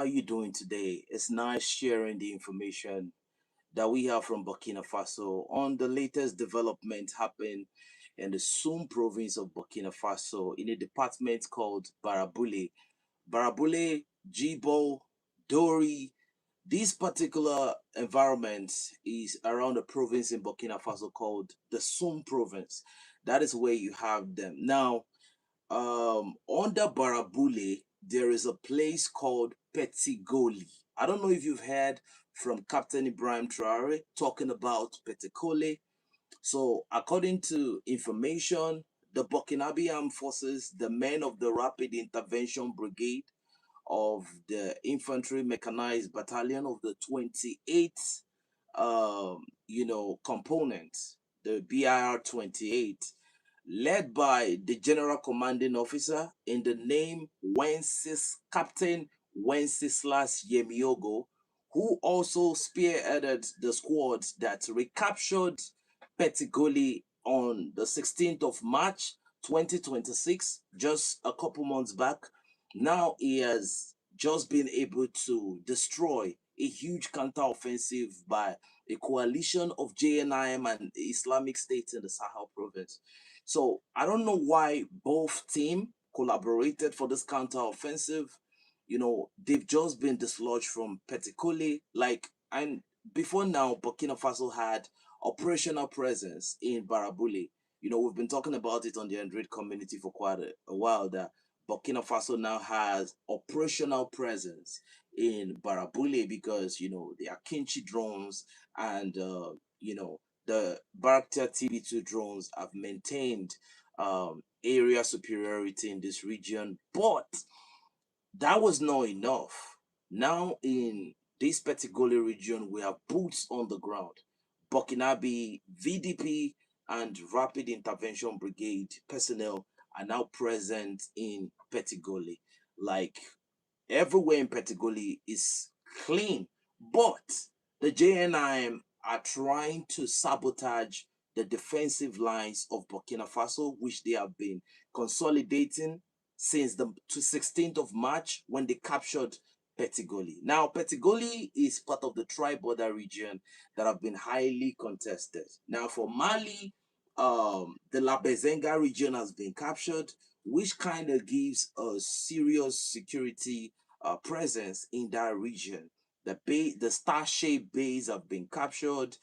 How you doing today? It's nice sharing the information that we have from Burkina Faso on the latest development happened in the Sum province of Burkina Faso in a department called Barabule. Barabule, Jibo, Dori. This particular environment is around a province in Burkina Faso called the Sum province. That is where you have them. Now, under Barabule, there is a place called Petegoli. I don't know if you've heard from Captain Ibrahim Traore talking about Petegoli. So, according to information, the Burkinabe Armed Forces, the men of the Rapid Intervention Brigade of the Infantry Mechanized Battalion of the 28th, component, the BIR 28, led by the General Commanding Officer in the name Captain Wenceslas Yemiogo, who also spearheaded the squads that recaptured Petigoli on the 16th of March 2026, just a couple months back. Now he has just been able to destroy a huge counteroffensive by a coalition of JNIM and Islamic State in the Sahel province. So I don't know why both team collaborated for this counteroffensive. They've just been dislodged from Petikoli. And before now, Burkina Faso had operational presence in Barabuli. We've been talking about it on the Android community for quite a while that Burkina Faso now has operational presence in Barabule because there are Kinchi drones and the Baraktar TB2 drones have maintained area superiority in this region, but that was not enough. Now in this particular region, we have boots on the ground. Burkinabe, VDP, and Rapid Intervention Brigade personnel are now present in Petegoli. Like everywhere in Petegoli is clean, but the JNIM are trying to sabotage the defensive lines of Burkina Faso, which they have been consolidating since the 16th of March when they captured Petigoli. Now, Petigoli is part of the tri-border region that have been highly contested. Now, for Mali, the La Bezenga region has been captured, which kind of gives a serious security presence in that region. The star-shaped base have been captured,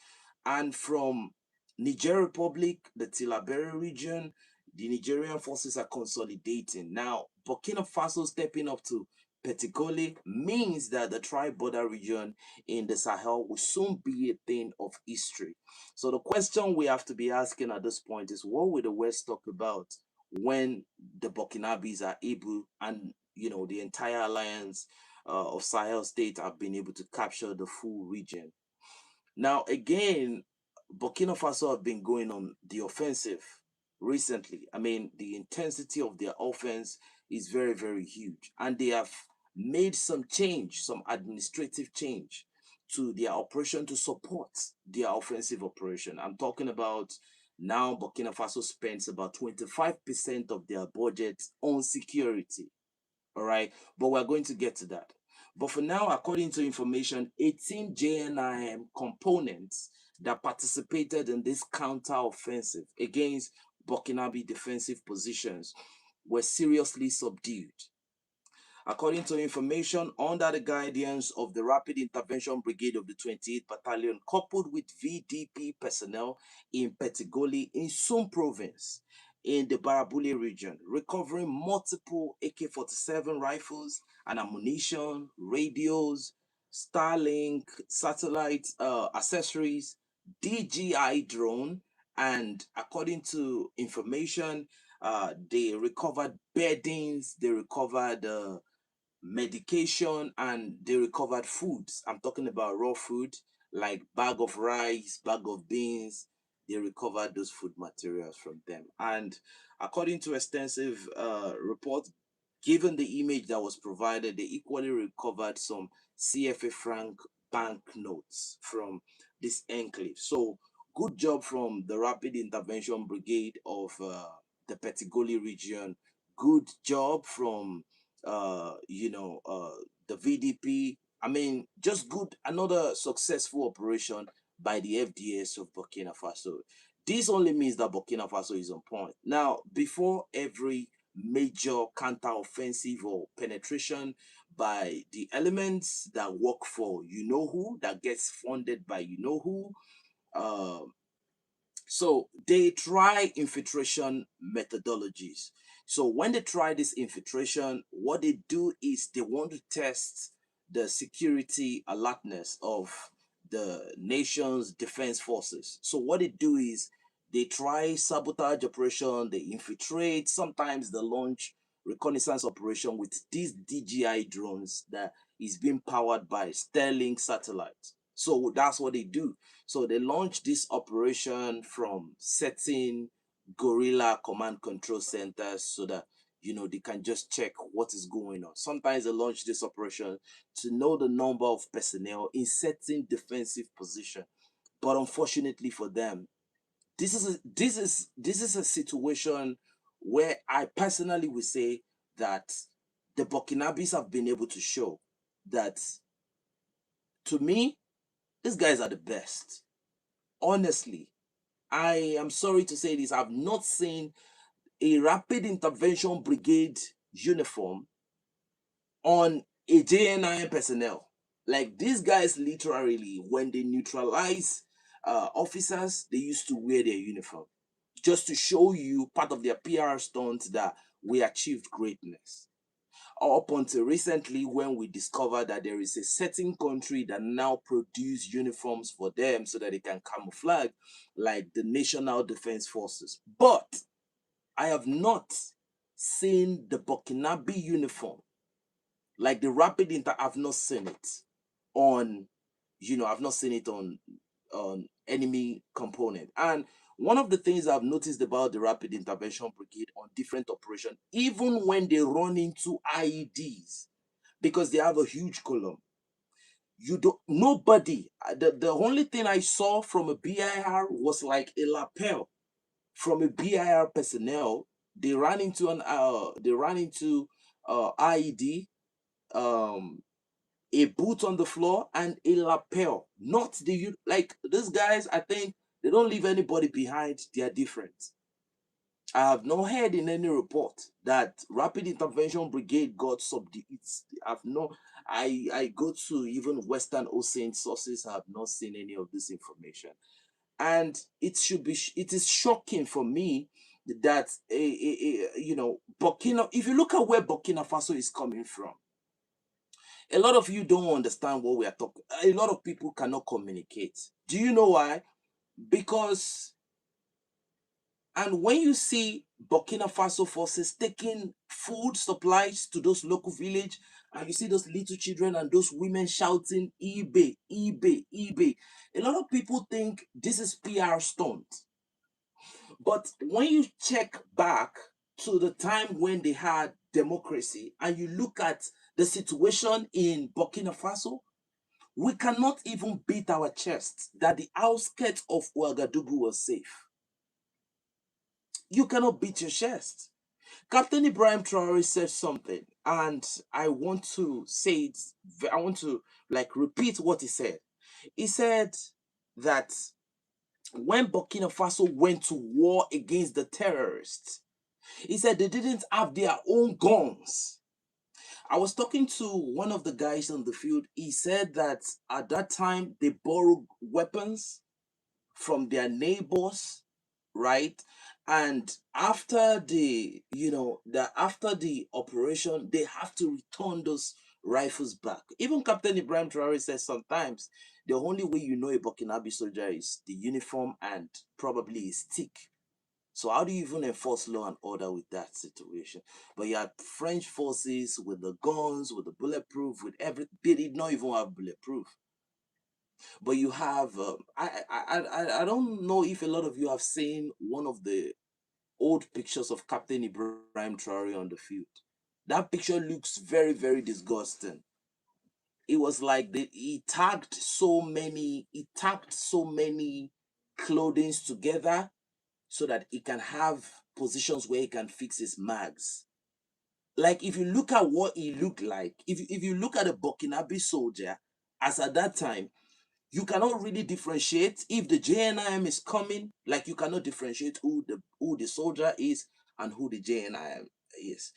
and from Niger Republic, the Tilaberi region, the Nigerian forces are consolidating. Now, Burkina Faso stepping up to Petikoli means that the tri-border region in the Sahel will soon be a thing of history. So the question we have to be asking at this point is, what will the West talk about when the Burkinabes are able, and the entire alliance of Sahel state have been able to capture the full region? Now, again, Burkina Faso have been going on the offensive recently. I mean, the intensity of their offense is very, very huge. And they have made some change, some administrative change to their operation to support their offensive operation. I'm talking about now Burkina Faso spends about 25% of their budget on security. All right. But we're going to get to that. But for now, according to information, 18 JNIM components that participated in this counter-offensive against Burkinabe defensive positions were seriously subdued. According to information, under the guidance of the Rapid Intervention Brigade of the 28th Battalion, coupled with VDP personnel in Petegoli in Sum province in the Barabule region, recovering multiple AK-47 rifles and ammunition, radios, Starlink, satellite accessories, DJI drone, and according to information, they recovered beddings, they recovered medication, and they recovered foods. I'm talking about raw food like bag of rice, bag of beans. They recovered those food materials from them. And according to extensive reports, given the image that was provided, they equally recovered some CFA franc banknotes from this enclave. So good job from the Rapid Intervention Brigade of the Petigoli region. Good job from the VDP. I mean, just good, another successful operation by the FDS of Burkina Faso. This only means that Burkina Faso is on point. Now, before every major counter-offensive or penetration by the elements that work for you know who, that gets funded by you know who, uh, so they try infiltration methodologies. So when they try this infiltration, what they do is they want to test the security alertness of the nation's defense forces. So what they do is they try sabotage operation, they infiltrate, sometimes they launch reconnaissance operation with these DJI drones that is being powered by Sterling satellites. So that's what they do. So they launched this operation from certain guerrilla command control centers so that they can just check what is going on. Sometimes they launch this operation to know the number of personnel in certain defensive position. But unfortunately for them, this is a situation where I personally would say that the Burkinabes have been able to show that, to me, these guys are the best. Honestly, I am sorry to say this. I've not seen a rapid intervention brigade uniform on a JNI personnel. Like these guys, literally, when they neutralize officers, they used to wear their uniform just to show you part of their PR stunt that we achieved greatness. Up until recently, when we discovered that there is a certain country that now produce uniforms for them so that they can camouflage, like the National Defense Forces. But I have not seen the Burkinabe uniform, like the rapid inter. I've not seen it on, I've not seen it on enemy component. And one of the things I've noticed about the rapid intervention brigade on different operation, even when they run into IEDs, because they have a huge column, you don't nobody. The only thing I saw from a BIR was like a lapel from a BIR personnel. They ran into IED, um a boot on the floor and a lapel. Not like these guys. I think they don't leave anybody behind. They are different. I have not heard in any report that Rapid Intervention Brigade got subdued. I've no. I go to even Western Ocean sources. I have not seen any of this information, and it is shocking for me that Burkina. If you look at where Burkina Faso is coming from, a lot of you don't understand what we are talking. A lot of people cannot communicate. Do you know why? Because, and when you see Burkina Faso forces taking food supplies to those local village, and you see those little children and those women shouting eBay, eBay, eBay, a lot of people think this is PR stunt. But when you check back to the time when they had democracy and you look at the situation in Burkina Faso, we cannot even beat our chests that the outskirts of Ouagadougou was safe. You cannot beat your chest. Captain Ibrahim Traore said something, and I want to say it. I want to like repeat what he said. He said that when Burkina Faso went to war against the terrorists, he said they didn't have their own guns. I was talking to one of the guys on the field. He said that at that time they borrowed weapons from their neighbors, right? And after after the operation, they have to return those rifles back. Even Captain Ibrahim Traore says sometimes the only way you know a Burkinabe soldier is the uniform and probably a stick. So how do you even enforce law and order with that situation? But you had French forces with the guns, with the bulletproof, with everything. They did not even have bulletproof. But you have, I don't know if a lot of you have seen one of the old pictures of Captain Ibrahim Traore on the field. That picture looks very, very disgusting. It was like he tagged so many clothings together so that he can have positions where he can fix his mags. like if you look at what he looked like, if you look at a Burkinabe soldier as at that time, you cannot really differentiate if the JNIM is coming. Like you cannot differentiate who the soldier is and who the JNIM is.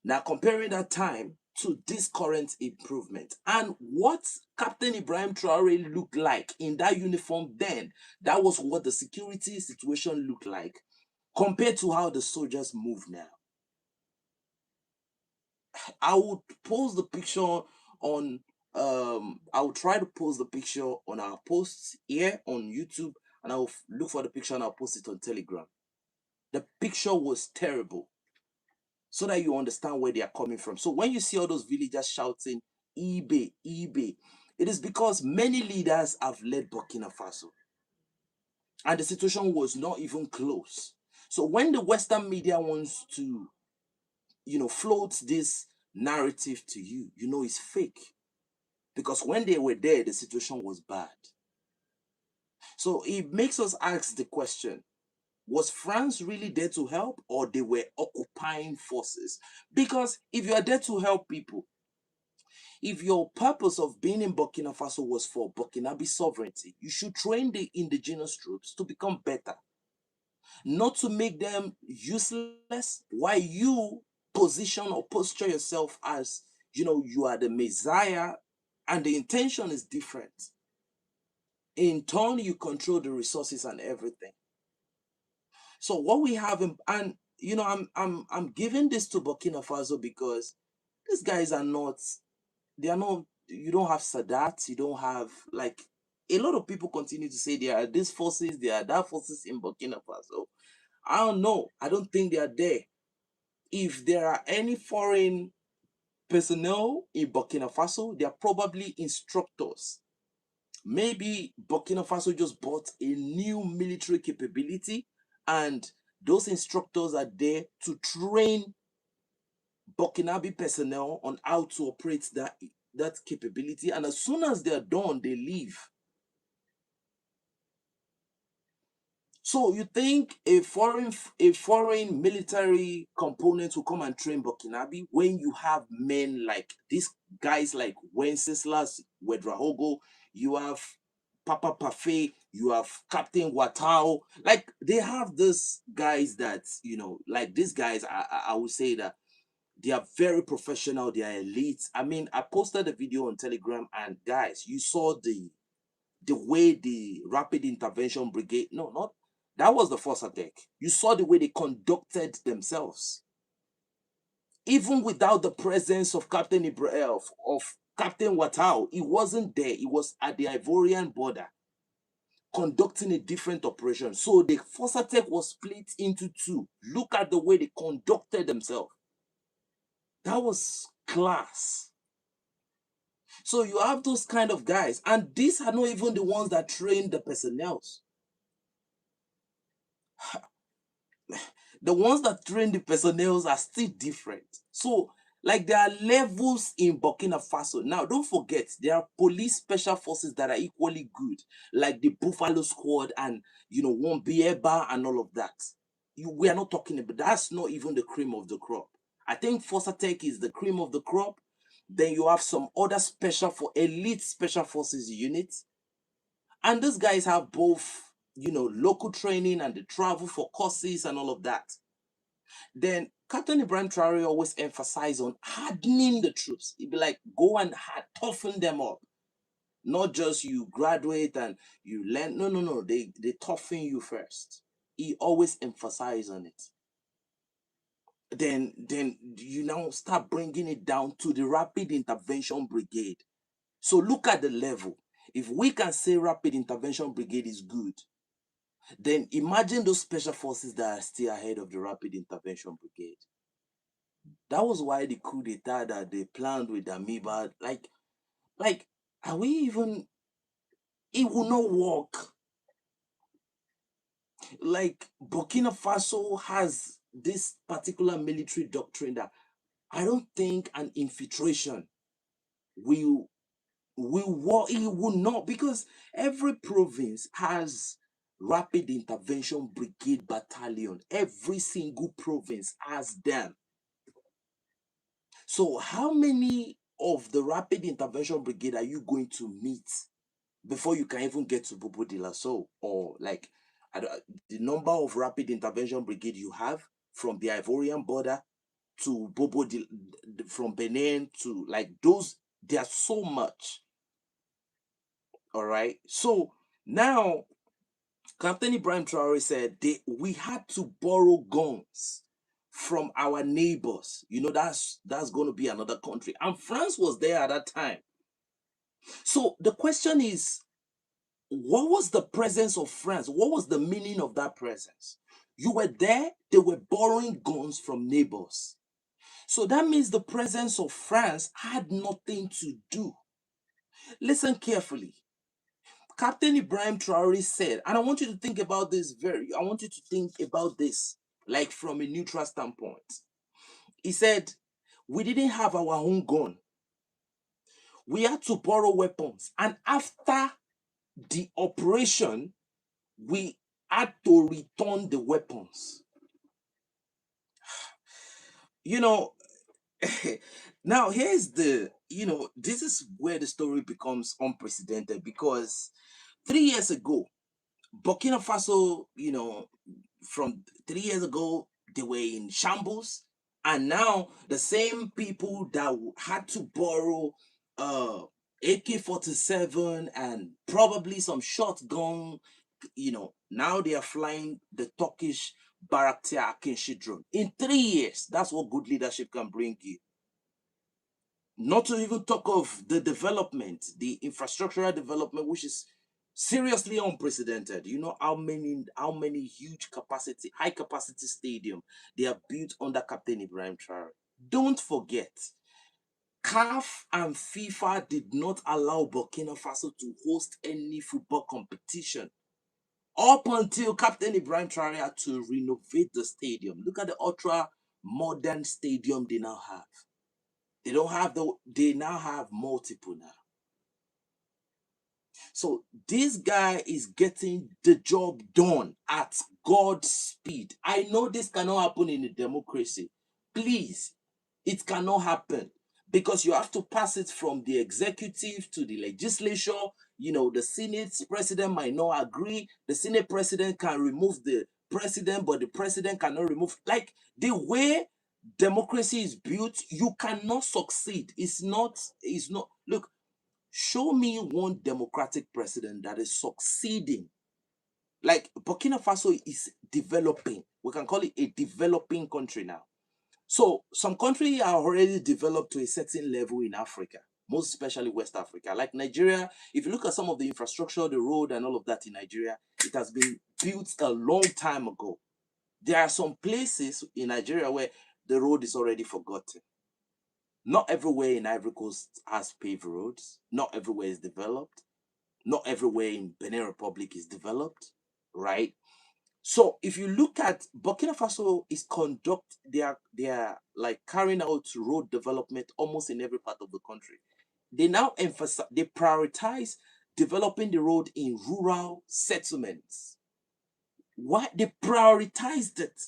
Now comparing that time to this current improvement and what Captain Ibrahim Traore looked like in that uniform then, that was what the security situation looked like compared to how the soldiers move now. I would post the picture on I will try to post the picture on our posts here on YouTube, and I'll look for the picture and I'll post it on Telegram. The picture was terrible, so that you understand where they are coming from. So when you see all those villagers shouting eBay, eBay, it is because many leaders have led Burkina Faso and the situation was not even close. So when the Western media wants to, float this narrative to you, you know it's fake. Because when they were there, the situation was bad. So it makes us ask the question, was France really there to help, or they were occupying forces? Because if you are there to help people, if your purpose of being in Burkina Faso was for Burkinabe sovereignty, you should train the indigenous troops to become better, not to make them useless while you position or posture yourself as, you are the Messiah, and the intention is different. In turn, you control the resources and everything. So what we have, and I'm giving this to Burkina Faso because these guys are not, they are not. You don't have Sadat. You don't have, like, a lot of people continue to say there are these forces, there are that forces in Burkina Faso. I don't know. I don't think they are there. If there are any foreign personnel in Burkina Faso, they are probably instructors. Maybe Burkina Faso just bought a new military capability and those instructors are there to train Burkinabe personnel on how to operate that capability, and as soon as they're done, they leave. So you think a foreign military component will come and train Burkinabe when you have men like these guys like Wenceslas Wedrahogo, you have Papa Parfait, you have Captain Watao. Like they have these guys that, like these guys, I would say that they are very professional, they are elite. I mean, I posted a video on Telegram and guys, you saw the way the rapid intervention brigade, no, not that was the first attack. You saw the way they conducted themselves. Even without the presence of Captain Ibrahim, of Captain Watao, he wasn't there. He was at the Ivorian border conducting a different operation. So the first attack was split into two. Look at the way they conducted themselves. That was class. So you have those kind of guys, and these are not even the ones that train the personnel. The ones that train the personnel are still different. So, like, there are levels in Burkina Faso. Now, don't forget, there are police special forces that are equally good, like the Buffalo Squad and, one Bieba and all of that. We are not talking about, that's not even the cream of the crop. I think Fossa Tech is the cream of the crop. Then you have some other elite special forces units. And these guys have both, local training and they travel for courses and all of that. Then Captain Ibrahim Traore always emphasized on hardening the troops. He'd be like, go and toughen them up. Not just you graduate and you learn. No, no, no. They toughen you first. He always emphasized on it. Then you now start bringing it down to the rapid intervention brigade. So look at the level. If we can say rapid intervention brigade is good, then imagine those special forces that are still ahead of the rapid intervention brigade. That was why the coup d'etat that they planned with Damiba, like, are we even? It will not work. Like Burkina Faso has this particular military doctrine that I don't think an infiltration will work. It will not, because every province has rapid intervention brigade battalion. Every single province has them. So how many of the rapid intervention brigade are you going to meet before you can even get to Bobo de la Soul? Or like the number of rapid intervention brigade you have from the Ivorian border to from Benin to like those, there's so much. All right. So now Captain Ibrahim Traore said we had to borrow guns from our neighbors. You know, that's going to be another country. And France was there at that time. So the question is, what was the presence of France? What was the meaning of that presence? You were there, they were borrowing guns from neighbors. So that means the presence of France had nothing to do. Listen carefully. Captain Ibrahim Traore said, and I want you to think about this I want you to think about this like from a neutral standpoint. He said, we didn't have our own gun. We had to borrow weapons. And after the operation, we had to return the weapons. You know, now here's this is where the story becomes unprecedented, because 3 years ago, Burkina Faso, from 3 years ago, they were in shambles. And now the same people that had to borrow AK-47 and probably some shotgun, now they are flying the Turkish Bayraktar Akinci drone. In 3 years, that's what good leadership can bring you. Not to even talk of the development, the infrastructural development, which is seriously unprecedented. You know how many high capacity stadium they have built under Captain Ibrahim Traore. Don't forget, CAF and FIFA did not allow Burkina Faso to host any football competition up until Captain Ibrahim Traore had to renovate the stadium. Look at the ultra modern stadium they now have. They now have multiple now. So this guy is getting the job done at God's speed. I know this cannot happen in a democracy. Please, it cannot happen, because you have to pass it from the executive to the legislature. The Senate president might not agree. The Senate president can remove the president, but the president cannot remove. Like the way democracy is built, you cannot succeed. It's not. Look, show me one democratic president that is succeeding. Like Burkina Faso is developing. We can call it a developing country now. So some countries are already developed to a certain level in Africa, most especially West Africa. Like Nigeria, if you look at some of the infrastructure, the road and all of that in Nigeria, it has been built a long time ago. There are some places in Nigeria where the road is already forgotten. Not everywhere in Ivory Coast has paved roads. Not everywhere is developed. Not everywhere in Benin Republic is developed, right? So if you look at Burkina Faso they are like carrying out road development almost in every part of the country. They prioritize developing the road in rural settlements. Why? They prioritized it.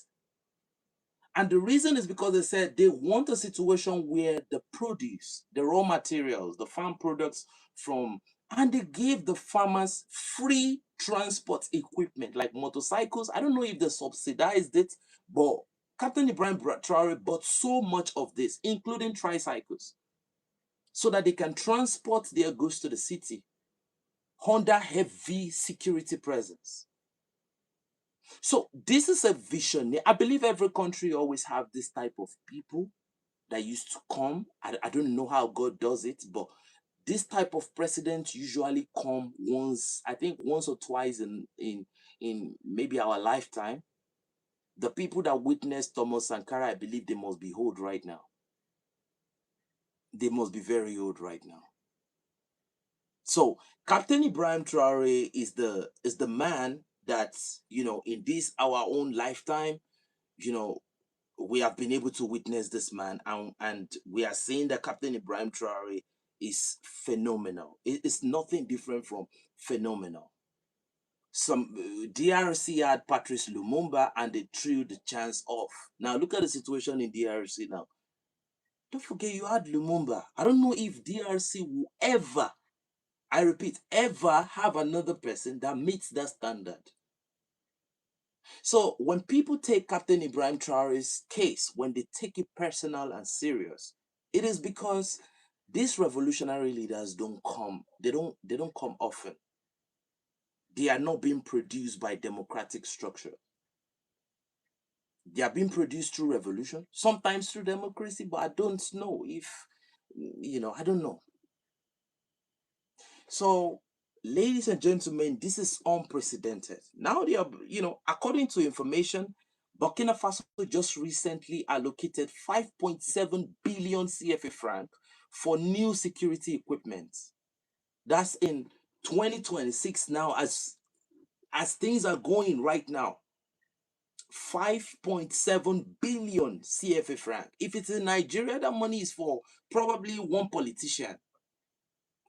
And the reason is because they said they want a situation where the produce, the raw materials, the farm products and they gave the farmers free transport equipment like motorcycles. I don't know if they subsidized it, but Captain Ibrahim Traore bought so much of this, including tricycles, so that they can transport their goods to the city under heavy security presence. So this is a vision. I believe every country always have this type of people that used to come. I don't know how God does it, but this type of president usually come once, I think once or twice in maybe our lifetime. The people that witnessed Thomas Sankara, I believe they must be old right now. They must be very old right now. So Captain Ibrahim Traore is the man that, in this our own lifetime, you know, we have been able to witness this man, and we are saying that Captain Ibrahim Traore is phenomenal. It's nothing different from phenomenal. Some DRC had Patrice Lumumba and they threw the chance off. Now look at the situation in DRC now. Don't forget you had Lumumba. I don't know if DRC will ever, I repeat, ever have another person that meets that standard. So when people take Captain Ibrahim Traore's case, when they take it personal and serious, it is because these revolutionary leaders don't come often. They are not being produced by democratic structure. They are being produced through revolution, sometimes through democracy, but I don't know if, I don't know. So, ladies and gentlemen, this is unprecedented. Now they are, according to information, Burkina Faso just recently allocated 5.7 billion CFA franc for new security equipment. That's in 2026 now, as things are going right now. 5.7 billion CFA franc. If it's in Nigeria, that money is for probably one politician.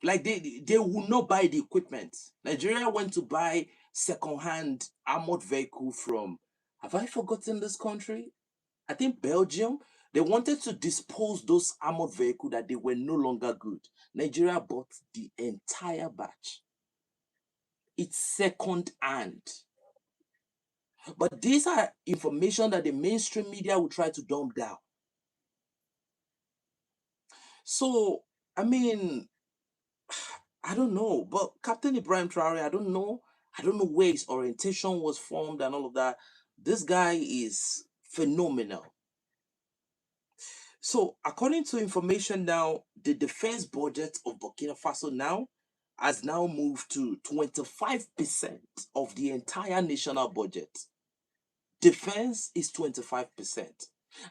Like they will not buy the equipment. Nigeria went to buy second-hand armored vehicle from, have I forgotten this country? I think Belgium. They wanted to dispose those armored vehicle that they were no longer good. Nigeria bought the entire batch. It's second hand. But these are information that the mainstream media will try to dumb down. So, I mean, I don't know. But Captain Ibrahim Traore, I don't know. I don't know where his orientation was formed and all of that. This guy is phenomenal. So, according to information now, the defense budget of Burkina Faso now has now moved to 25% of the entire national budget. Defense is 25%.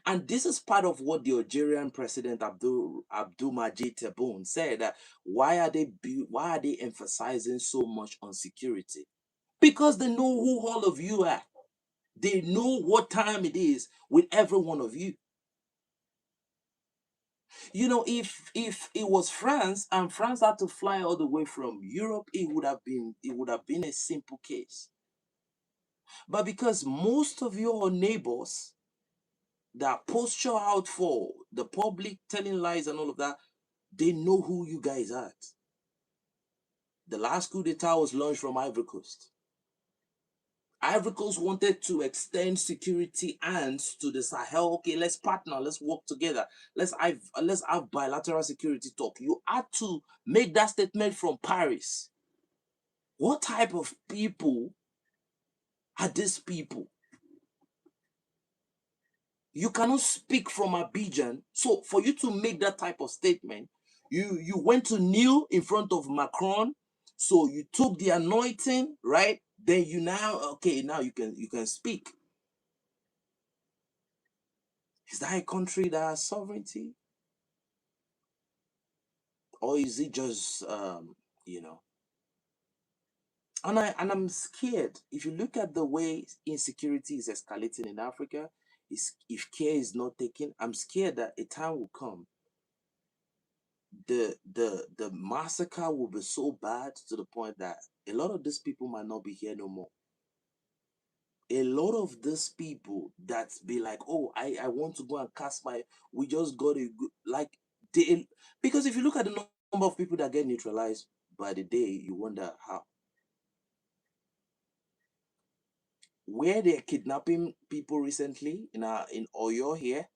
And this is part of what the Algerian president Abdul Majid Tebboune said that why are they emphasizing so much on security? Because they know who all of you are. They know what time it is with every one of you. If it was France and France had to fly all the way from Europe, it would have been a simple case. But because most of your neighbors that posture out for the public, telling lies and all of that, they know who you guys are. The last coup d'etat was launched from Ivory Coast. Ivory Coast wanted to extend security hands to the Sahel. Okay, let's partner, let's work together. Let's have bilateral security talk. You had to make that statement from Paris. What type of people are these people? You cannot speak from Abidjan. So for you to make that type of statement, you went to kneel in front of Macron. So you took the anointing, right? Then now you can speak. Is that a country that has sovereignty? Or is it just you know? And I'm scared. If you look at the way insecurity is escalating in Africa, if care is not taken, I'm scared that a time will come the massacre will be so bad to the point that a lot of these people might not be here no more. A lot of these people that be like, oh, I want to go and cast my, we just got a good, like, they, because if you look at the number of people that get neutralized by the day, you wonder how. Where they're kidnapping people recently in Oyo here,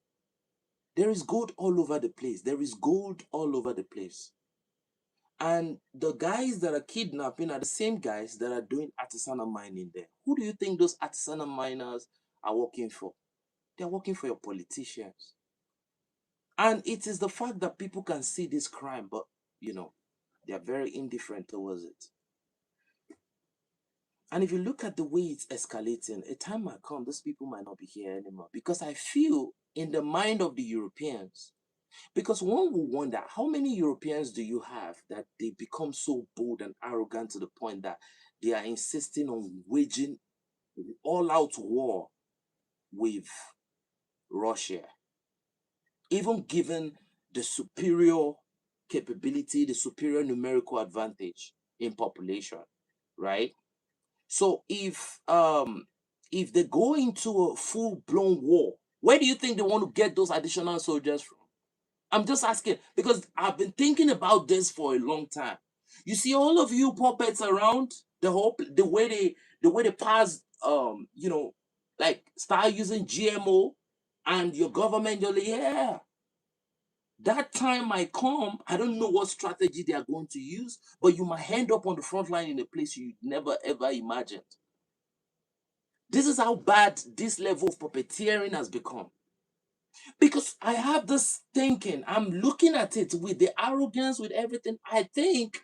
there is gold all over the place. There is gold all over the place. And the guys that are kidnapping are the same guys that are doing artisanal mining there. Who do you think those artisanal miners are working for? They're working for your politicians. And it is the fact that people can see this crime, but they are very indifferent towards it. And if you look at the way it's escalating, a time might come, those people might not be here anymore. Because I feel in the mind of the Europeans, because one will wonder, how many Europeans do you have that they become so bold and arrogant to the point that they are insisting on waging all-out war with Russia, even given the superior capability, the superior numerical advantage in population, right? So if they go into a full-blown war, where do you think they want to get those additional soldiers from? I'm just asking because I've been thinking about this for a long time. You see, all of you puppets around the way they pass like start using GMO, and your government you're like, yeah, that time might come. I don't know what strategy they are going to use, but you might end up on the front line in a place you never ever imagined. This is how bad this level of puppeteering has become. Because I have this thinking, I'm looking at it with the arrogance, with everything. I think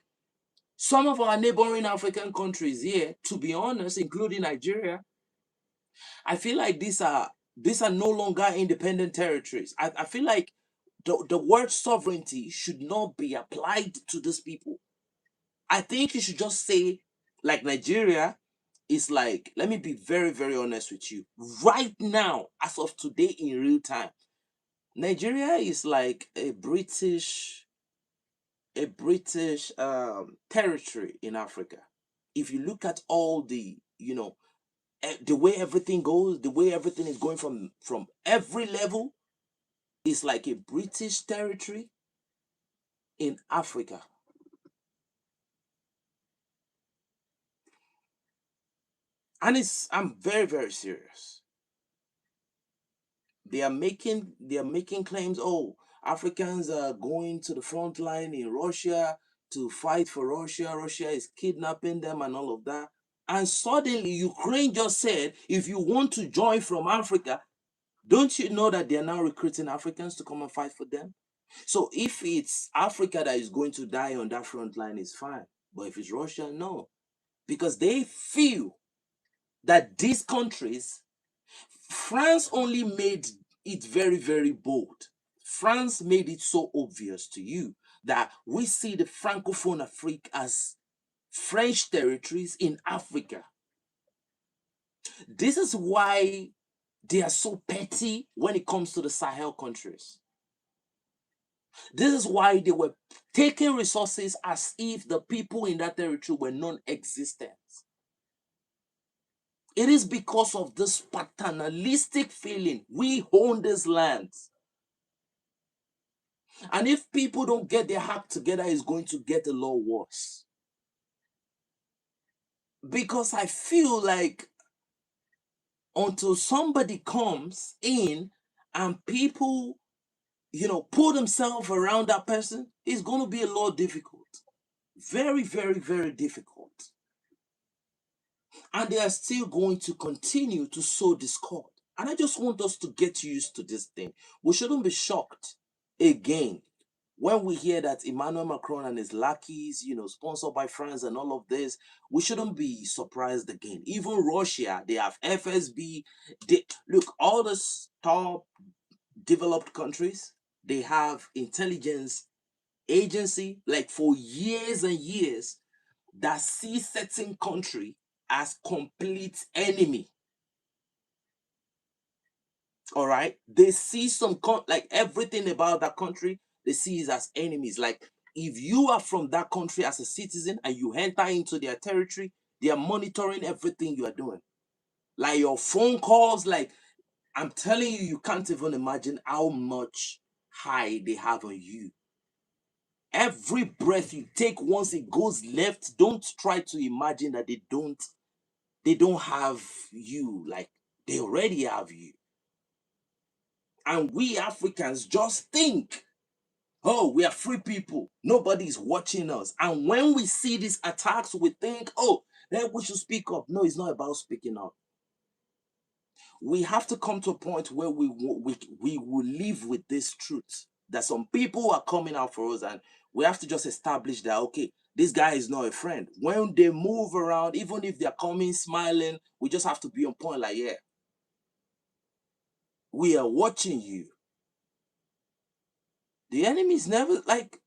some of our neighboring African countries here, to be honest, including Nigeria, I feel like these are no longer independent territories. I feel like the word sovereignty should not be applied to these people. I think you should just say, like Nigeria is like, let me be very, very honest with you. Right now, as of today in real time, Nigeria is like a British territory in Africa. If you look at all the way everything goes, the way everything is going from every level, is like a British territory in Africa. And I'm very, very serious. They are making claims, oh, Africans are going to the front line in Russia to fight for Russia. Russia is kidnapping them and all of that. And suddenly Ukraine just said, if you want to join from Africa, don't you know that they are now recruiting Africans to come and fight for them? So if it's Africa that is going to die on that front line, it's fine. But if it's Russia, no. Because they feel that these countries, France only made it very, very bold. France made it so obvious to you that we see the Francophone Afrique as French territories in Africa. This is why they are so petty when it comes to the Sahel countries. This is why they were taking resources as if the people in that territory were non existent. It is because of this paternalistic feeling. We own this land. And if people don't get their act together, it's going to get a lot worse. Because I feel like until somebody comes in and people, put themselves around that person, it's going to be a lot difficult. Very, very, very difficult. And they are still going to continue to sow discord. And I just want us to get used to this thing. We shouldn't be shocked again when we hear that Emmanuel Macron and his lackeys, sponsored by France and all of this. We shouldn't be surprised again. Even Russia, they have FSB. Look, all the top developed countries, they have intelligence agency, like for years and years, that see certain country as complete enemy. All right, they see like everything about that country, they see it as enemies. Like if you are from that country as a citizen and you enter into their territory, they are monitoring everything you are doing, like your phone calls. Like I'm telling you, you can't even imagine how much high they have on you. Every breath you take, once it goes left, don't try to imagine that they don't have you. Like they already have you. And we Africans just think, oh, we are free people, nobody's watching us. And when we see these attacks, we think, oh, then we should speak up. No, it's not about speaking up. We have to come to a point where we will live with this truth that some people are coming out for us, and we have to just establish that, okay, this guy is not a friend. When they move around, even if they're coming smiling, we just have to be on point, like, yeah, we are watching you. The enemy is never like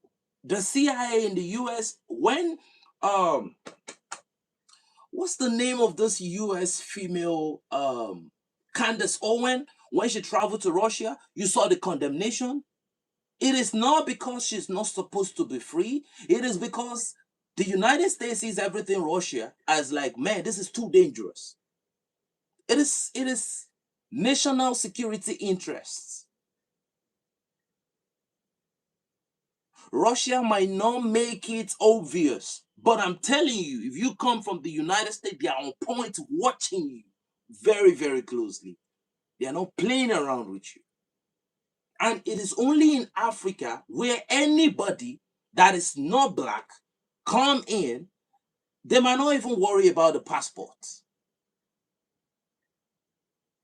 the CIA in the US. When um what's the name of this US female, Candace Owen, when she traveled to Russia, you saw the condemnation. It is not because she's not supposed to be free. It is because the United States sees everything Russia as like, man, this is too dangerous. It is national security interests. Russia might not make it obvious, but I'm telling you, if you come from the United States, they are on point watching you very, very closely. They are not playing around with you. And it is only in Africa where anybody that is not black come in, they might not even worry about the passport.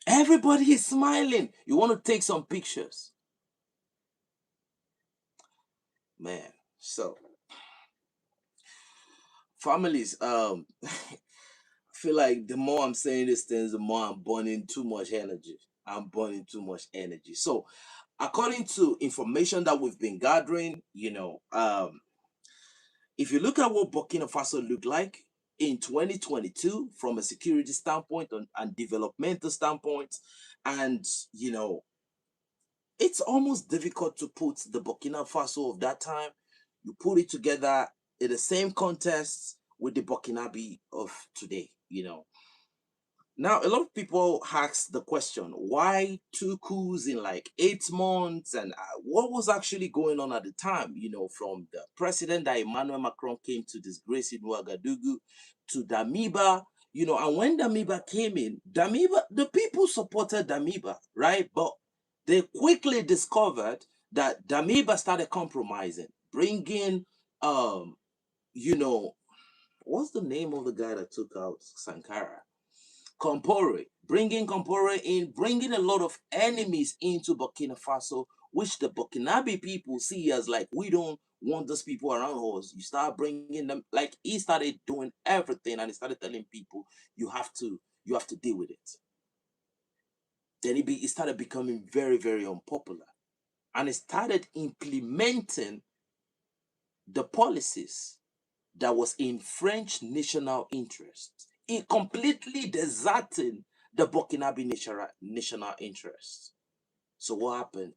Everybody is smiling. You want to take some pictures. Man, so families, I feel like the more I'm saying these things, the more I'm burning too much energy. I'm burning too much energy. So, according to information that we've been gathering, if you look at what Burkina Faso looked like in 2022 from a security standpoint and developmental standpoint, and it's almost difficult to put the Burkina Faso of that time. You put it together in the same context with the Burkinabe of today. Now, a lot of people ask the question, why two coups in like 8 months? And what was actually going on at the time, from the president that Emmanuel Macron came to disgrace in Ouagadougou to Damiba, and when Damiba came in, the people supported Damiba, right? But they quickly discovered that Damiba started compromising, bringing, you know, what's the name of the guy that took out Sankara? Compore, bringing Compore in, bringing a lot of enemies into Burkina Faso, which the Burkinabe people see as like, we don't want those people around us. You start bringing them, like he started doing everything, and he started telling people, you have to deal with it. Then he started becoming very, very unpopular, and he started implementing the policies that was in French national interest, in completely deserting the Burkinabe national interest. So what happened?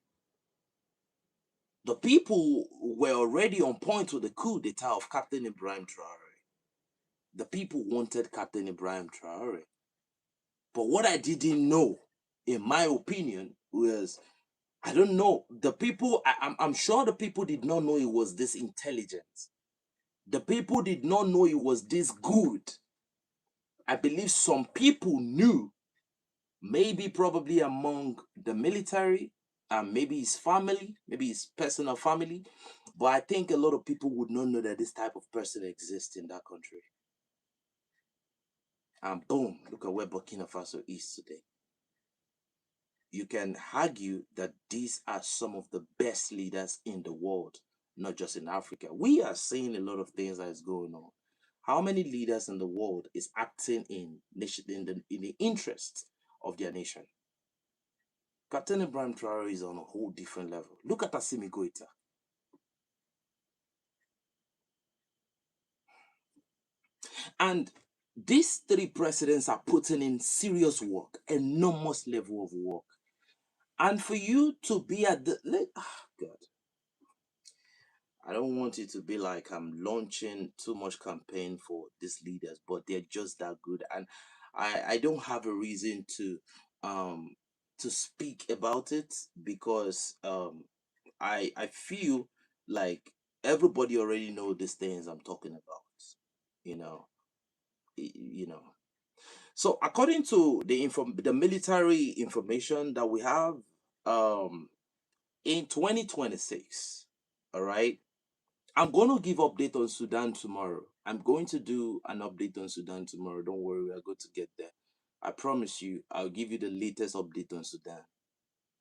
The people were already on point with the coup d'etat of Captain Ibrahim Traore. The people wanted Captain Ibrahim Traore. But what I didn't know, in my opinion, was I don't know. The people, I'm sure the people did not know it was this intelligent. The people did not know it was this good. I believe some people knew, maybe probably among the military and maybe his family, maybe his personal family. But I think a lot of people would not know that this type of person exists in that country. And boom, look at where Burkina Faso is today. You can argue that these are some of the best leaders in the world, not just in Africa. We are seeing a lot of things that is going on. How many leaders in the world is acting in the interest of their nation? Captain Ibrahim Traore is on a whole different level. Look at Assimi Goita. And these three presidents are putting in serious work, enormous level of work. And for you to be at the God, I don't want it to be like I'm launching too much campaign for these leaders, but they're just that good. And I don't have a reason um to speak about it because I feel like everybody already know these things I'm talking about. You know, you know. So according to the military information that we have, um, in 2026, all right. I'm going to give update on Sudan tomorrow. I'm going to do an update on Sudan tomorrow. Don't worry, we are going to get there. I promise you, I'll give you the latest update on Sudan.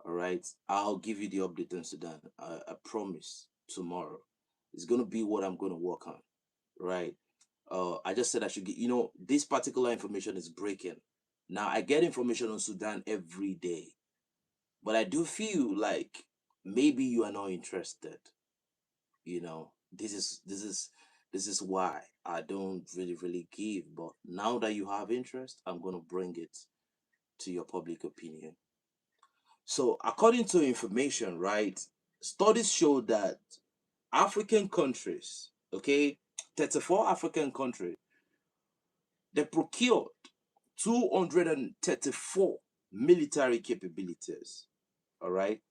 All right, I'll give you the update on Sudan. I promise tomorrow. It's going to be what I'm going to work on. Right. I just said I should get, this particular information is breaking. Now, I get information on Sudan every day, but I do feel like maybe you are not interested. This is why I don't really give. But now that you have interest, I'm going to bring it to your public opinion. So according to information, right, studies show that African countries, okay, 34 African countries, they procured 234 military capabilities, all right,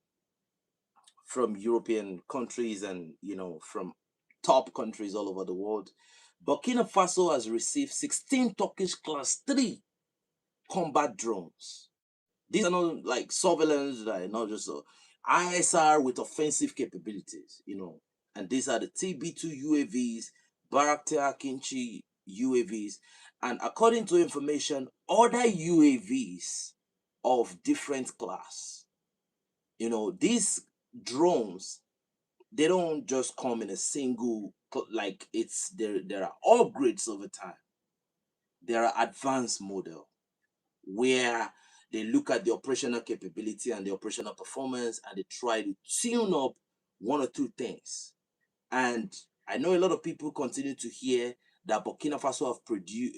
from European countries and from top countries all over the world. Burkina Faso has received 16 Turkish Class 3 combat drones. These are not like surveillance, like not just ISR with offensive capabilities, and these are the TB2 UAVs, Baraktar Kinchi UAVs, and according to information, other UAVs of different class. These drones, they don't just come in a single, like it's there are upgrades over time. There are advanced model where they look at the operational capability and the operational performance and they try to tune up one or two things. And I know a lot of people continue to hear that Burkina Faso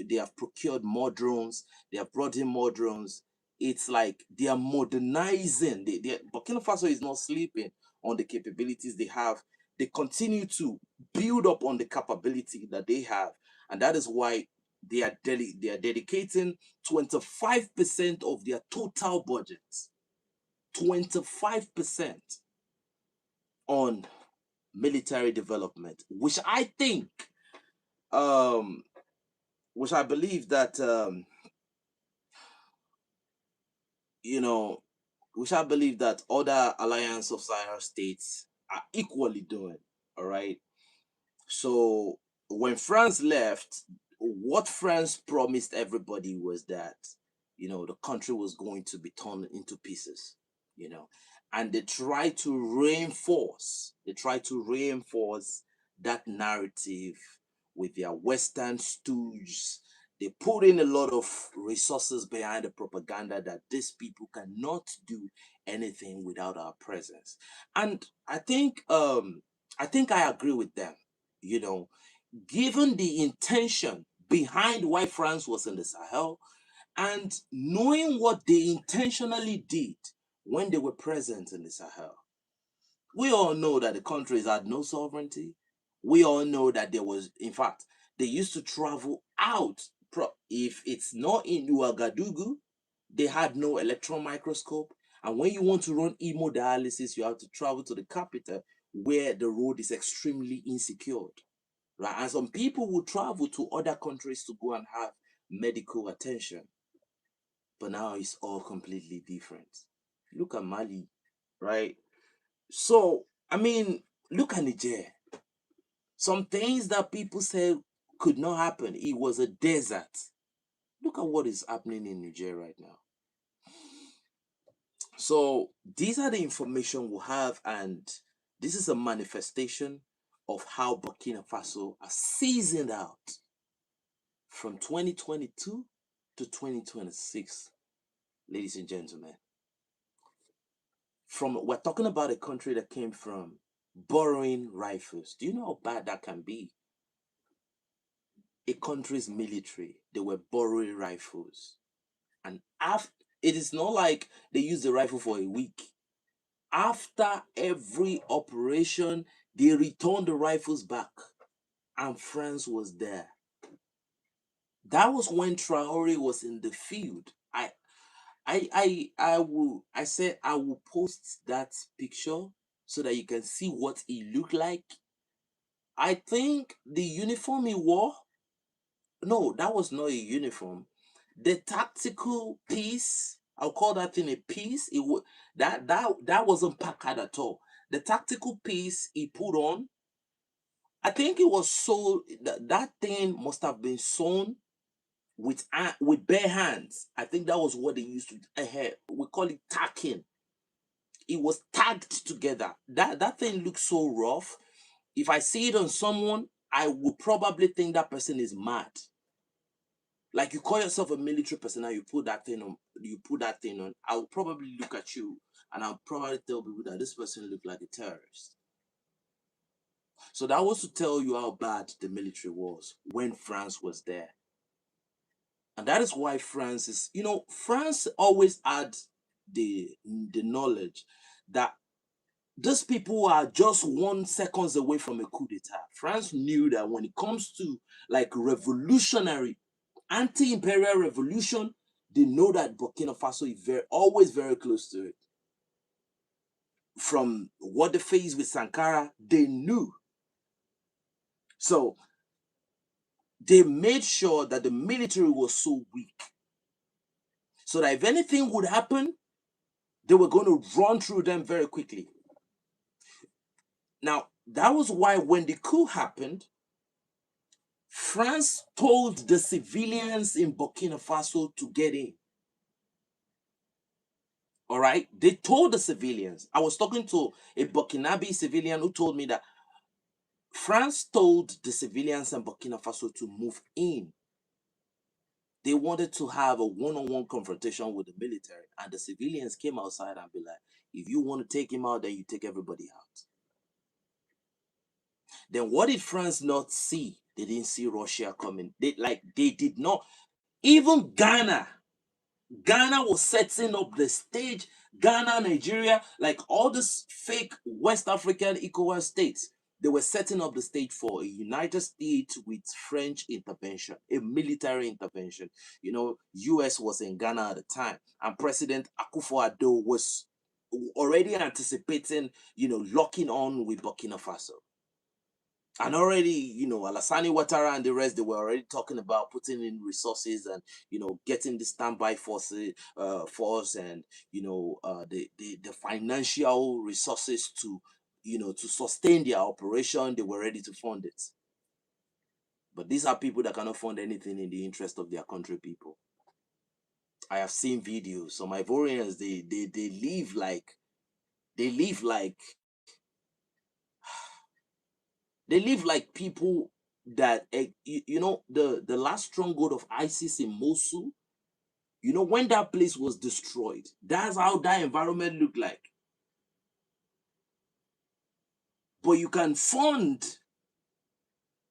they have procured more drones, they have brought in more drones. It's like they are modernizing. Burkina Faso is not sleeping on the capabilities they have. They continue to build up on the capability that they have, and that is why they are dedicating 25% of their total budget, 25% on military development, um which I believe that you know which I believe that other alliance of Sahel states are equally doing. All right. So when France left, what France promised everybody was that, the country was going to be torn into pieces, you know, and they try to reinforce that narrative with their Western stooges. They put in a lot of resources behind the propaganda that these people cannot do anything without our presence. And I think I agree with them, you know, given the intention behind why France was in the Sahel and knowing what they intentionally did when they were present in the Sahel. We all know that the countries had no sovereignty. We all know that there was, in fact, they used to travel out. If it's not in Ouagadougou, they had no electron microscope. And when you want to run hemodialysis, you have to travel to the capital where the road is extremely insecure. Right? And some people will travel to other countries to go and have medical attention. But now it's all completely different. Look at Mali, right? So, I mean, look at Niger. Some things that people said could not happen. It was a desert. Look at what is happening in Niger right now. So, these are the information we have, and this is a manifestation of how Burkina Faso are seasoned out from 2022 to 2026, ladies and gentlemen. We're talking about a country that came from borrowing rifles. Do you know how bad that can be? A country's military, they were borrowing rifles. And after, it is not like they use the rifle for a week. After every operation, they returned the rifles back. And France was there. That was when Traore was in the field. I said I will post that picture so that you can see what he looked like. I think the uniform he wore, no, that was not a uniform. The tactical piece, I'll call that thing a piece. That wasn't packard at all. The tactical piece he put on, I think it was so that thing must have been sewn with bare hands. I think that was what they used to. We call it tacking. It was tagged together. That thing looks so rough. If I see it on someone, I would probably think that person is mad. Like you call yourself a military personnel, you put that thing on. You put that thing on. I will probably look at you, and I'll probably tell people that this person looked like a terrorist. So that was to tell you how bad the military was when France was there. And that is why France is, France always had the knowledge that these people are just 1 seconds away from a coup d'etat. France knew that when it comes to like revolutionary, anti-imperial revolution, they know that Burkina Faso is always very close to it. from what they faced with Sankara, they knew. So they made sure that the military was so weak, so that if anything would happen, they were going to run through them very quickly. Now, that was why when the coup happened, France told the civilians in Burkina Faso to get in. All right? They told the civilians. I was talking to a Burkinabe civilian who told me that France told the civilians in Burkina Faso to move in. They wanted to have a one-on-one confrontation with the military, and the civilians came outside and be like, if you want to take him out, then you take everybody out. Then what did France not see? They didn't see Russia coming. They did not. Even Ghana was setting up the stage. Ghana, Nigeria, like all these fake West African ECOWAS states, they were setting up the stage for a United States with French intervention, a military intervention. You know, US was in Ghana at the time, and President Akufo-Addo was already anticipating, locking on with Burkina Faso. And already, Alassani Ouattara and the rest, they were already talking about putting in resources and, getting the standby force and, the financial resources to, to sustain their operation. They were ready to fund it. But these are people that cannot fund anything in the interest of their country people. I have seen videos. Some Ivorians, they live like they live like people that, the last stronghold of ISIS in Mosul, when that place was destroyed, that's how that environment looked like. But you can fund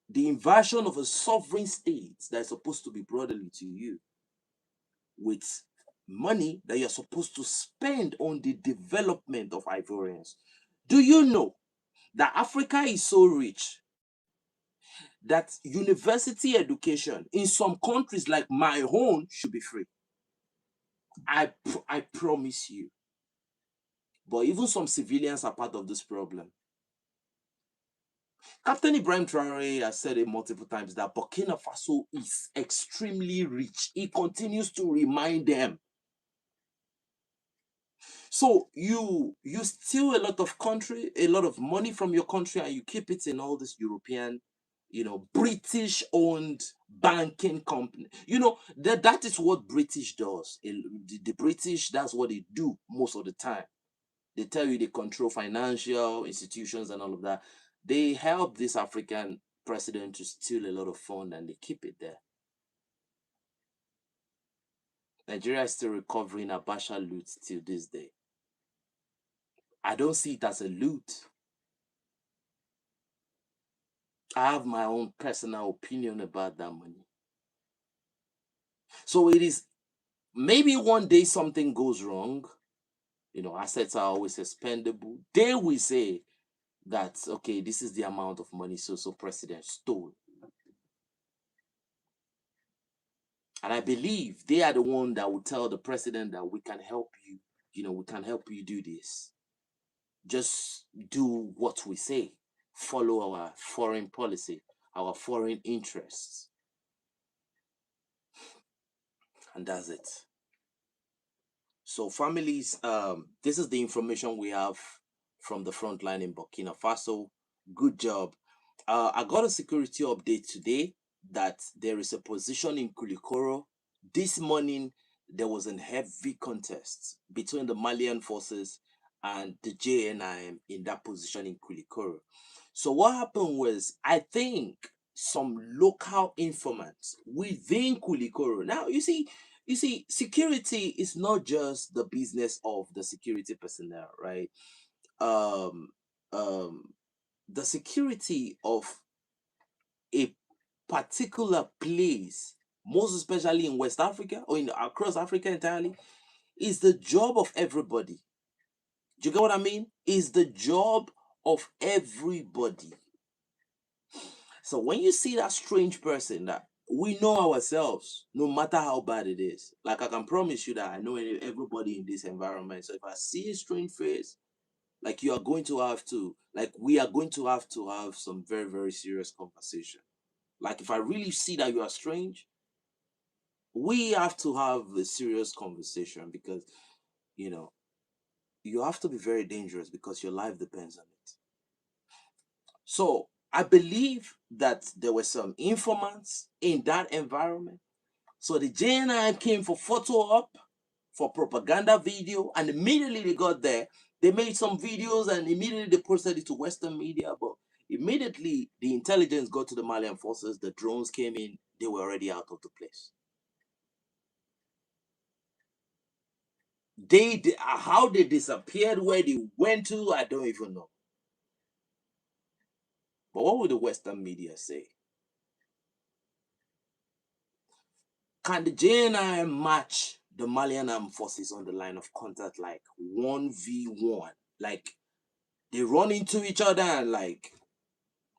the invasion of a sovereign state that is supposed to be brotherly to you with money that you're supposed to spend on the development of Ivorians. Do you know that Africa is so rich that university education in some countries like my own should be free? I promise you. But even some civilians are part of this problem. Captain Ibrahim Traore has said it multiple times that Burkina Faso is extremely rich. He continues to remind them. So you steal a lot of money from your country, and you keep it in all this European, British owned banking company. That is what British does. The British, that's what they do most of the time. They tell you they control financial institutions and all of that. They help this African president to steal a lot of fund, and they keep it there. Nigeria is still recovering Abacha loot till this day. I don't see it as a loot. I have my own personal opinion about that money. So it is, maybe one day something goes wrong. Assets are always expendable. They will say that, okay, this is the amount of money so president stole. And I believe they are the one that will tell the president that we can help you. We can help you do this. Just do what we say. Follow our foreign policy, our foreign interests. And that's it. So families, this is the information we have from the front line in Burkina Faso. Good job. I got a security update today that there is a position in Kulikoro. This morning, there was a heavy contest between the Malian forces and the JNIM in that position in Kulikoro. So what happened was, I think some local informants within Kulikoro. Now, security is not just the business of the security personnel, right? Um, um, the security of a particular place, most especially in West Africa or across Africa entirely, is the job of everybody. Do you get what I mean? Is the job of everybody. So when you see that strange person, that we know ourselves, no matter how bad it is. Like, I can promise you that I know everybody in this environment. So if I see a strange face, Like you are going to have to, like we are going to have some very, very serious conversation. Like if I really see that you are strange, we have to have a serious conversation because, you know, you have to be very dangerous because your life depends on it. So I believe that there were some informants in that environment. So the JNI came for photo op, for propaganda video, and immediately they got there. They made some videos and immediately they posted it to Western media. But immediately the intelligence got to the Malian forces, the drones came in, they were already out of the place. How they disappeared, where they went to, I don't even know. But what would the Western media say? Can the JNI match the Malian armed forces on the line of contact like 1v1? Like they run into each other and like,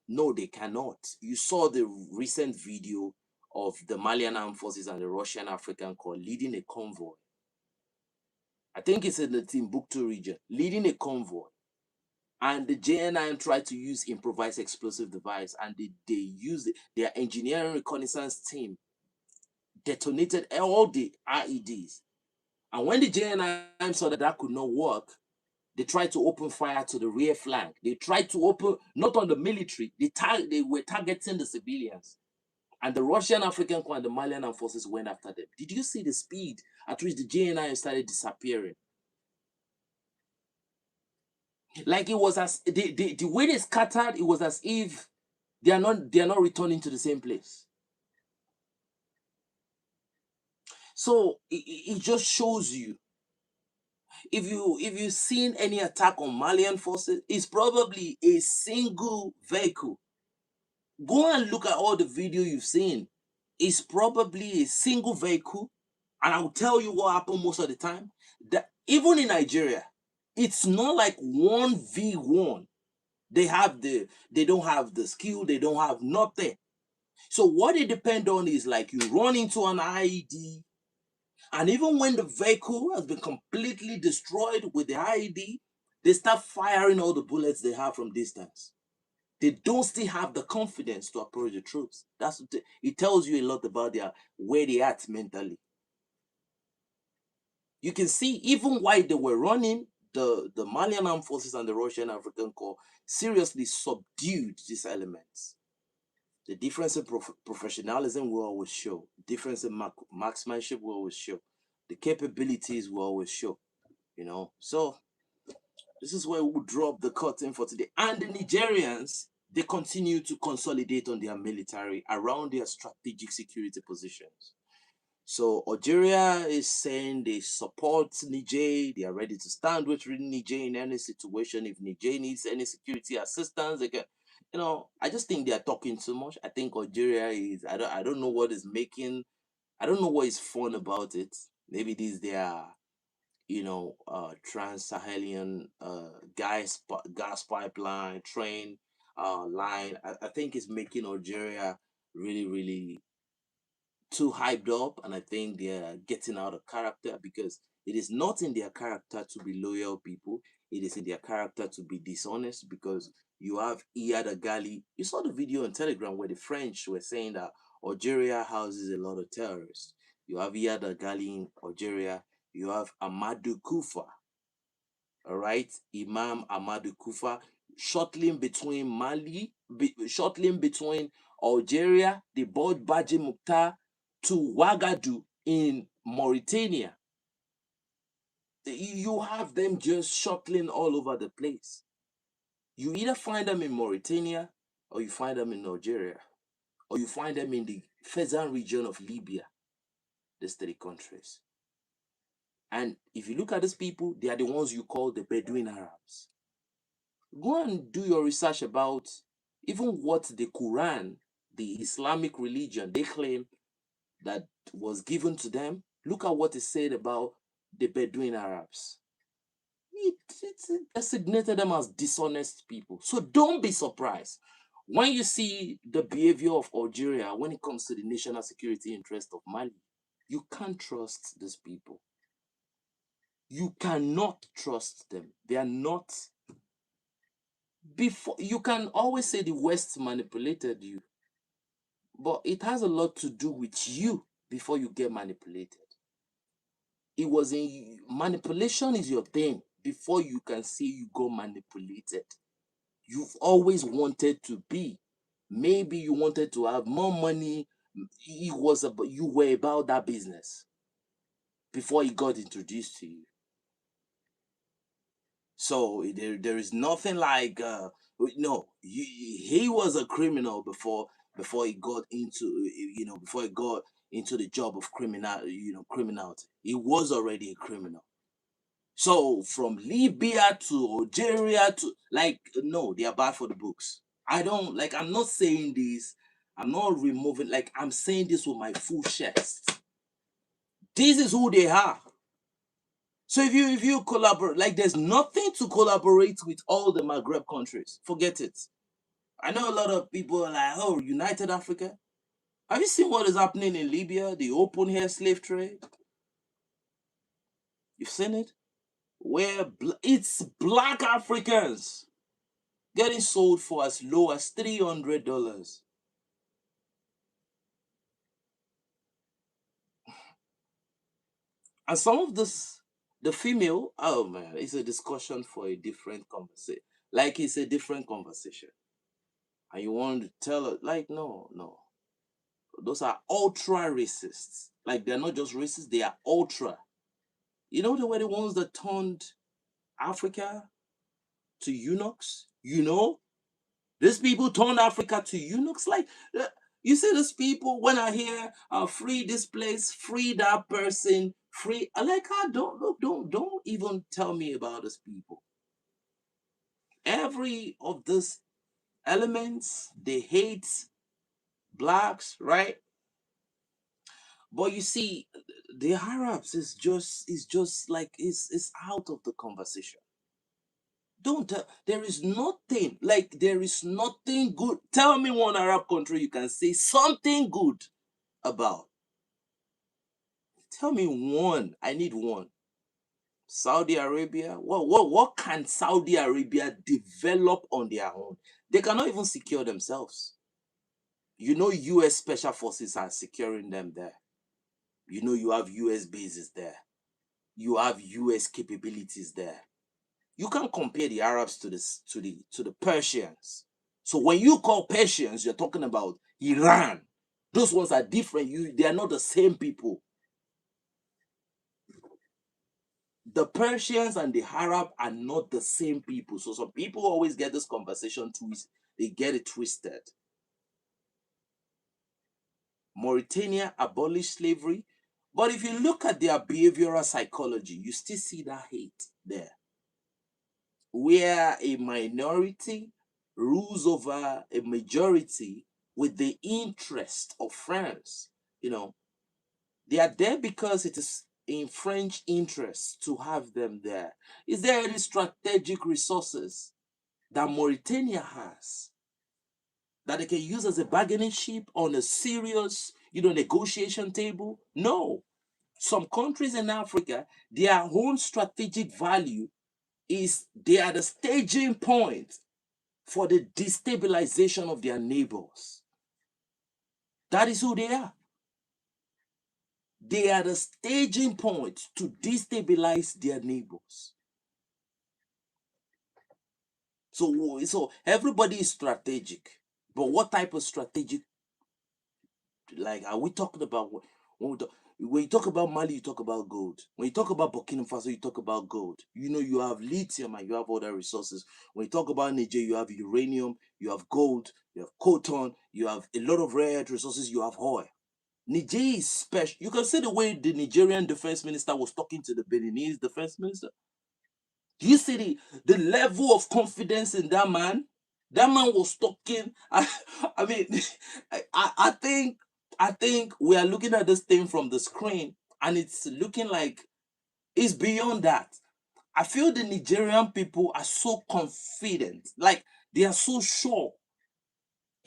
no, they cannot. You saw the recent video of the Malian armed forces and the Russian African Corps leading a convoy. I think it's in the Timbuktu region, leading a convoy. And the JNI tried to use improvised explosive device, and they used their engineering reconnaissance team detonated all the IEDs. And when the JNI saw that that could not work, they tried to open fire to the rear flank. They tried to open, not on the military, they were targeting the civilians. And the Russian African Corps and the Malian armed forces went after them. Did you see the speed at which the JNI started disappearing? Like it was as the way they scattered, it was as if they are not returning to the same place. So it just shows you, if you've seen any attack on Malian forces, it's probably a single vehicle. Go and look at all the video you've seen. It's probably a single vehicle, and I'll tell you what happened most of the time. That even in Nigeria, it's not like 1v1. They don't have the skill, they don't have nothing. So what they depend on is like you run into an IED, and even when the vehicle has been completely destroyed with the IED, they start firing all the bullets they have from distance. They don't still have the confidence to approach the troops. It tells you a lot about where they at mentally. You can see even while they were running, the Malian armed forces and the Russian African Corps seriously subdued these elements. The difference in professionalism will always show. Difference in marksmanship will always show. The capabilities will always show. So this is where we'll drop the curtain for today. And the Nigerians, they continue to consolidate on their military around their strategic security positions. So Algeria is saying they support Niger. They are ready to stand with Niger in any situation. If Niger needs any security assistance, they can. I just think they are talking too much. I think Algeria is. I don't know what is making. I don't know what is fun about it. Maybe this their trans-Sahelian gas pipeline train line. I think it's making Algeria really, really too hyped up, and I think they're getting out of character because it is not in their character to be loyal people. It is in their character to be dishonest because you have Iyad Gali. You saw the video on Telegram where the French were saying that Algeria houses a lot of terrorists. You have Iyad Gali in Algeria. You have Amadou Kufa, all right, Imam Amadou Kufa, shuttling between shuttling between Algeria, the Bod Baji Mukhtar, to Ouagadougou in Mauritania. You have them just shuttling all over the place. You either find them in Mauritania, or you find them in Algeria, or you find them in the Fezzan region of Libya, these three countries. And if you look at these people, they are the ones you call the Bedouin Arabs. Go and do your research about even what the Quran, the Islamic religion, they claim that was given to them. Look at what is said about the Bedouin Arabs. It designated them as dishonest people. So don't be surprised when you see the behavior of Algeria when it comes to the national security interest of Mali. You can't trust these people. You cannot trust them. They are not Before, you can always say the West manipulated you, but it has a lot to do with you before you get manipulated. It was in manipulation is your thing before you can say you got manipulated. You've always wanted to be. Maybe you wanted to have more money. It was about, you were about that business before it got introduced to you. So there is nothing like no. He was a criminal before he got into before he got into the job of criminality. He was already a criminal. So from Libya to Algeria to, like, no, they are bad for the books. I don't like. I'm not saying this. I'm not removing. Like, I'm saying this with my full chest. This is who they are. So if you collaborate, like, there's nothing to collaborate with all the Maghreb countries. Forget it. I know a lot of people are like, oh, United Africa. Have you seen what is happening in Libya? The open air slave trade. You've seen it, where it's black Africans getting sold for as low as $300. And some of this, the female, oh man, it's a discussion for a different conversation. Like, it's a different conversation. And you want to tell her, like, no, no. Those are ultra racists. Like, they're not just racist, they are ultra. You know, they were the ones that turned Africa to eunuchs. These people turned Africa to eunuchs. Like, you see, these people, when I hear free this place, free that person, free, I like, don't look, don't even tell me about these people. Every of these elements, they hate blacks, right? But you see, the Arabs is just like, it's out of the conversation. Don't tell, there is nothing, like, there is nothing good. Tell me one Arab country you can say something good about. Tell me one. I need one. Saudi Arabia. What can Saudi Arabia develop on their own? They cannot even secure themselves. US special forces are securing them there. You have US bases there. You have US capabilities there. You can't compare the Arabs to the Persians. So when you call Persians, you're talking about Iran. Those ones are different. They are not the same people. The Persians and the Arab are not the same people. So some people always get this conversation twisted. They get it twisted. Mauritania abolished slavery. But if you look at their behavioral psychology, you still see that hate there. Where a minority rules over a majority with the interest of France. You know, they are there because it is in French interest to have them there. Is there any strategic resources that Mauritania has that they can use as a bargaining chip on a serious, negotiation table? No. Some countries in Africa, their own strategic value is they are the staging point for the destabilization of their neighbors. That is who they are. They are the staging point to destabilize their neighbors. So everybody is strategic. But what type of strategic, like, are we talking about? When you talk about Mali, you talk about gold. When you talk about Burkina Faso, you talk about gold. You have lithium and you have other resources. When you talk about Niger, you have uranium, you have gold, you have coltan, you have a lot of rare earth resources, you have oil. Niger is special. You can see the way the Nigerian defense minister was talking to the Beninese defense minister. Do you see the level of confidence in that man? That man was talking. I mean, I think we are looking at this thing from the screen, and it's looking like it's beyond that. I feel the Nigerian people are so confident, like they are so sure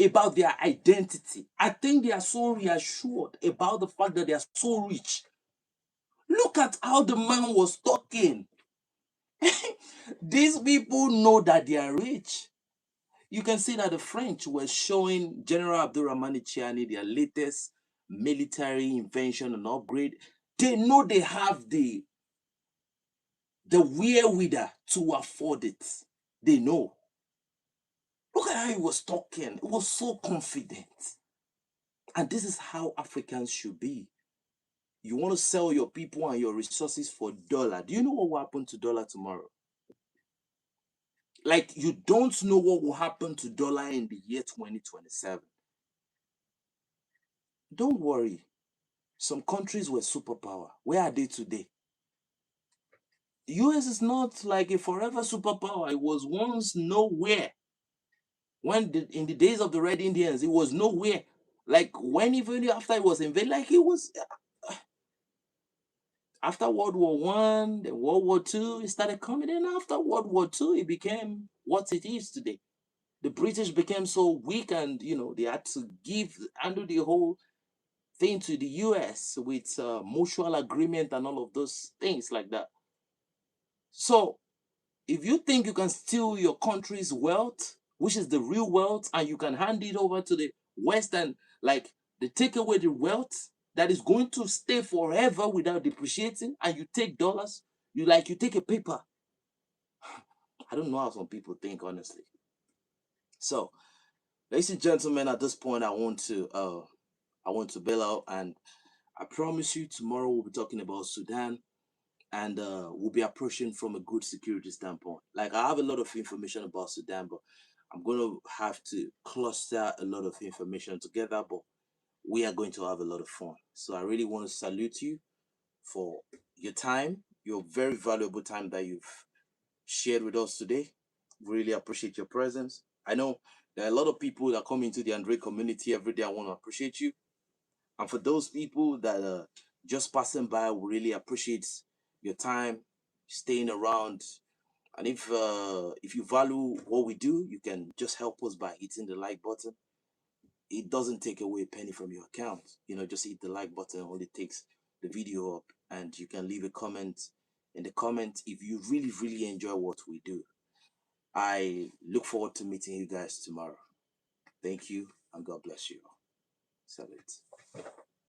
about their identity. I think they are so reassured about the fact that they are so rich. Look at how the man was talking. These people know that they are rich. You can see that the French were showing General Abdurrahmani Chiani their latest military invention and upgrade. They know they have the wherewithal to afford it. They know. Look at how he was talking. He was so confident. And this is how Africans should be. You want to sell your people and your resources for dollar. Do you know what will happen to dollar tomorrow? Like, you don't know what will happen to dollar in the year 2027. Don't worry. Some countries were superpower. Where are they today? The US is not like a forever superpower. It was once nowhere. In the days of the Red Indians, it was nowhere. Like, when even after it was invaded, like, it was after World War One, then World War Two, it started coming in. After World War Two, it became what it is today. The British became so weak, and they had to handle the whole thing to the US with mutual agreement and all of those things like that. So if you think you can steal your country's wealth, which is the real wealth, and you can hand it over to the West and like they take away the wealth that is going to stay forever without depreciating, and you take dollars, you take a paper. I don't know how some people think, honestly. So, ladies and gentlemen, at this point, I want to bail out, and I promise you, tomorrow we'll be talking about Sudan, and we'll be approaching from a good security standpoint. Like, I have a lot of information about Sudan, but I'm going to have to cluster a lot of information together, but we are going to have a lot of fun. So I really want to salute you for your time, your very valuable time that you've shared with us today. Really appreciate your presence. I know there are a lot of people that come into the Andre community every day. I want to appreciate you. And for those people that are just passing by, we really appreciate your time, staying around. And if you value what we do, you can just help us by hitting the like button. It doesn't take away a penny from your account. Just hit the like button. All it takes the video up, and you can leave a comment in the comment if you really, really enjoy what we do. I look forward to meeting you guys tomorrow. Thank you, and God bless you all. Salute.